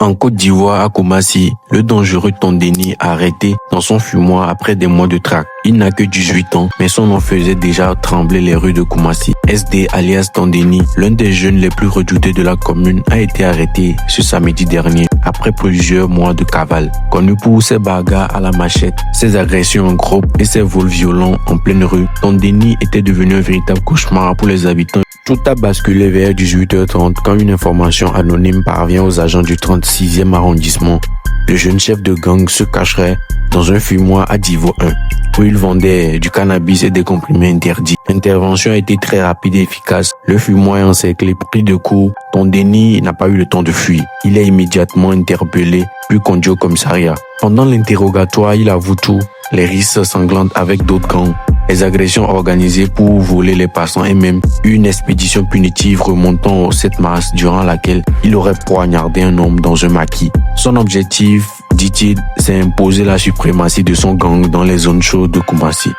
En Côte d'Ivoire, à Koumassi, le dangereux Tondeni a arrêté dans son fumoir après des mois de traque. Il n'a que 18 ans, mais son nom faisait déjà trembler les rues de Koumassi. SD alias Tondeni, l'un des jeunes les plus redoutés de la commune, a été arrêté ce samedi dernier après plusieurs mois de cavale. Connu pour ses bagarres à la machette, ses agressions en groupe et ses vols violents en pleine rue, Tondeni était devenu un véritable cauchemar pour les habitants. Tout a basculé vers 18h30 quand une information anonyme parvient aux agents du 36e arrondissement. Le jeune chef de gang se cacherait dans un fumoir à Divo 1, où il vendait du cannabis et des comprimés interdits. L'intervention a été très rapide et efficace. Le fumoir est encerclé, pris de coups. Tondeni n'a pas eu le temps de fuir. Il est immédiatement interpellé, puis conduit au commissariat. Pendant l'interrogatoire, il avoue tout, les risques sanglantes avec d'autres gangs, les agressions organisées pour voler les passants et même une expédition punitive remontant au 7 mars durant laquelle il aurait poignardé un homme dans un maquis. Son objectif, dit-il, c'est imposer la suprématie de son gang dans les zones chaudes de Koumassi.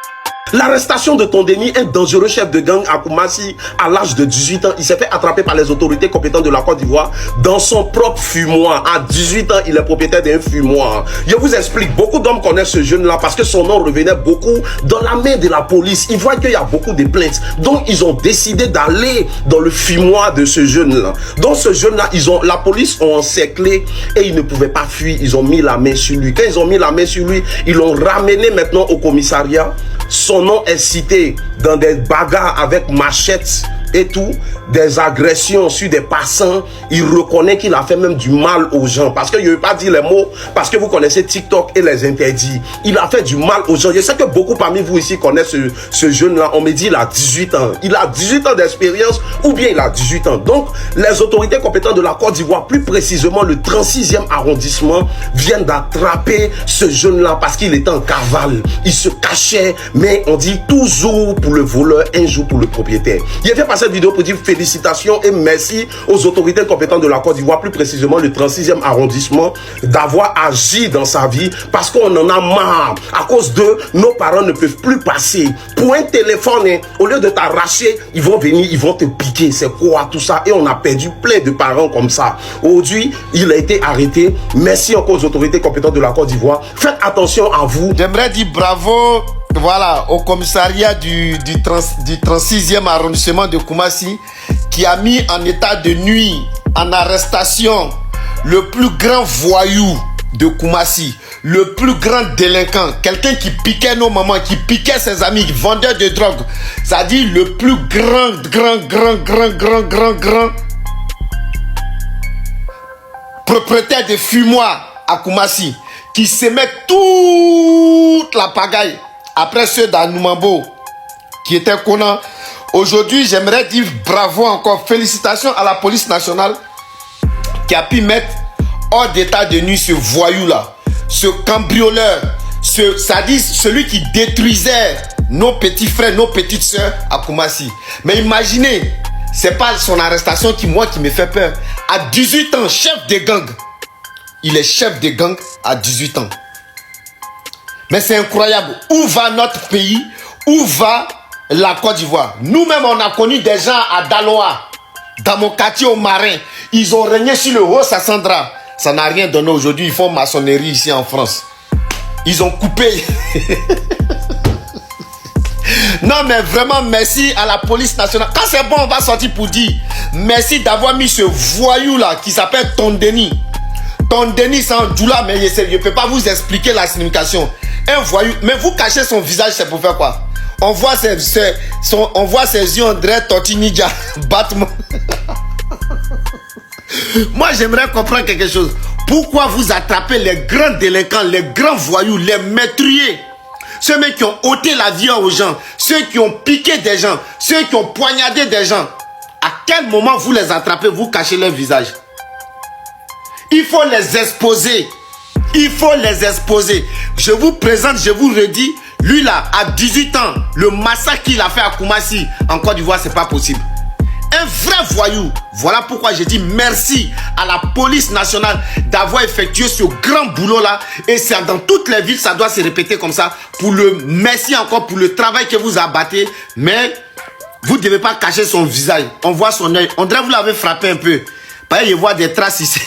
L'arrestation de Tondeni, un dangereux chef de gang à Koumassi, à l'âge de 18 ans, il s'est fait attraper par les autorités compétentes de la Côte d'Ivoire dans son propre fumoir. À 18 ans, il est propriétaire d'un fumoir. Je vous explique, beaucoup d'hommes connaissent ce jeune-là parce que son nom revenait beaucoup dans la main de la police. Ils voient qu'il y a beaucoup de plaintes. Donc, ils ont décidé d'aller dans le fumoir de ce jeune-là. Donc, ce jeune-là, la police ont encerclé et ils ne pouvaient pas fuir. Ils ont mis la main sur lui. Quand ils ont mis la main sur lui, ils l'ont ramené maintenant au commissariat. Son nom est cité dans des bagarres avec machettes et tout, des agressions sur des passants. Il reconnaît qu'il a fait même du mal aux gens. Parce que je ne veux pas dire les mots, parce que vous connaissez TikTok et les interdits. Il a fait du mal aux gens. Je sais que beaucoup parmi vous ici connaissent ce jeune-là. On me dit il a 18 ans. Il a 18 ans d'expérience ou bien il a 18 ans. Donc, les autorités compétentes de la Côte d'Ivoire, plus précisément le 36e arrondissement, viennent d'attraper ce jeune-là parce qu'il était en cavale. Il se cachait, mais on dit toujours pour le voleur, un jour pour le propriétaire. Il a fait passer cette vidéo pour dire félicitations et merci aux autorités compétentes de la Côte d'Ivoire, plus précisément le 36e arrondissement, d'avoir agi dans sa vie parce qu'on en a marre. À cause d'eux, nos parents ne peuvent plus passer. Pour un téléphone, hein, au lieu de t'arracher, ils vont venir, ils vont te piquer. C'est quoi tout ça? Et on a perdu plein de parents comme ça. Aujourd'hui, il a été arrêté. Merci encore aux autorités compétentes de la Côte d'Ivoire. Faites attention à vous. J'aimerais dire bravo. Voilà, au commissariat du 36e arrondissement de Koumassi qui a mis en état de nuit, en arrestation, le plus grand voyou de Koumassi, le plus grand délinquant, quelqu'un qui piquait nos mamans, qui piquait ses amis, vendeur de drogue, c'est-à-dire le plus grand propriétaire de fumoir à Koumassi, qui s'aimait toute la pagaille. Après ceux d'Anoumambo qui étaient connus, aujourd'hui j'aimerais dire bravo encore, félicitations à la police nationale qui a pu mettre hors d'état de nuit ce voyou-là, ce cambrioleur, c'est-à-dire celui qui détruisait nos petits frères, nos petites soeurs à Koumassi. Mais imaginez, c'est pas son arrestation qui me fait peur. À 18 ans, chef de gang. Il est chef de gang à 18 ans. Mais c'est incroyable. Où va notre pays? Où va la Côte d'Ivoire? Nous-mêmes, on a connu des gens à Daloa, dans mon quartier au Marin. Ils ont régné sur le haut Sassandra. Ça n'a rien donné aujourd'hui. Ils font maçonnerie ici en France. Ils ont coupé. Non, mais vraiment, merci à la police nationale. Quand c'est bon, on va sortir pour dire merci d'avoir mis ce voyou-là qui s'appelle Tondeni. Tondeni, c'est un djoula, mais je ne peux pas vous expliquer la signification. Un voyou, mais vous cachez son visage, c'est pour faire quoi? On voit ses yeux, on dirait Tortue Ninja, Batman. Moi, j'aimerais comprendre quelque chose. Pourquoi vous attrapez les grands délinquants, les grands voyous, les meurtriers? Ceux qui ont ôté la vie aux gens, ceux qui ont piqué des gens, ceux qui ont poignardé des gens. À quel moment vous les attrapez, vous cachez leur visage? Il faut les exposer. Il faut les exposer. Je vous présente, je vous redis, lui là, à 18 ans, le massacre qu'il a fait à Koumassi, en Côte d'Ivoire, c'est pas possible. Un vrai voyou. Voilà pourquoi je dis merci à la police nationale d'avoir effectué ce grand boulot là. Et c'est dans toutes les villes, ça doit se répéter comme ça. Merci encore pour le travail que vous abattez. Mais vous ne devez pas cacher son visage. On voit son œil. On dirait que vous l'avez frappé un peu. Parce que je vois des traces ici.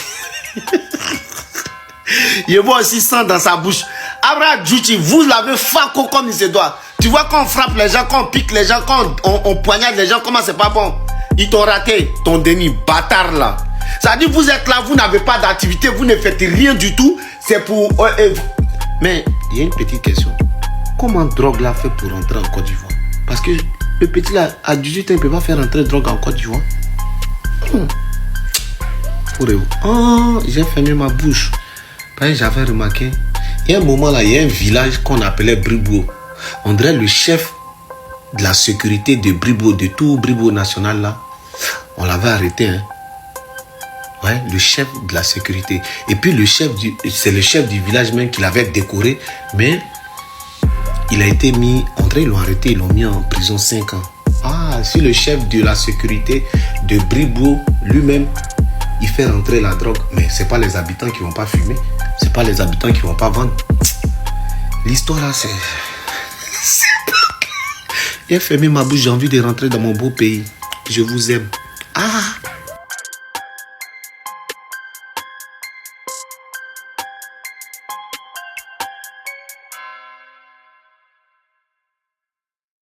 Je vois aussi sang dans sa bouche. Abraham Djouchi, vous l'avez faco comme il se doit. Tu vois quand on frappe les gens, quand on pique les gens, quand on poignarde les gens, comment c'est pas bon? Ils t'ont raté, ton déni, bâtard là. Ça dit vous êtes là, vous n'avez pas d'activité, vous ne faites rien du tout. C'est pour... Mais il y a une petite question. Comment drogue là fait pour rentrer en Côte d'Ivoire? Parce que le petit là, à 18 ans, il ne peut pas faire rentrer drogue en Côte d'Ivoire. Oh, j'ai fermé ma bouche. Parce que j'avais remarqué, il y a un moment là, il y a un village qu'on appelait Bribo. On dirait le chef de la sécurité de Bribo, de tout Bribo national là. On l'avait arrêté, hein. Ouais, le chef de la sécurité. Et puis le chef c'est le chef du village même qui l'avait décoré, mais il a été mis, on dirait ils l'ont arrêté, ils l'ont mis en prison 5 ans. Ah, si le chef de la sécurité de Bribo lui-même, il fait rentrer la drogue, mais c'est pas les habitants qui vont pas fumer, c'est pas les habitants qui vont pas vendre. L'histoire là, c'est... J'ai fermé ma bouche, j'ai envie de rentrer dans mon beau pays. Je vous aime. Ah!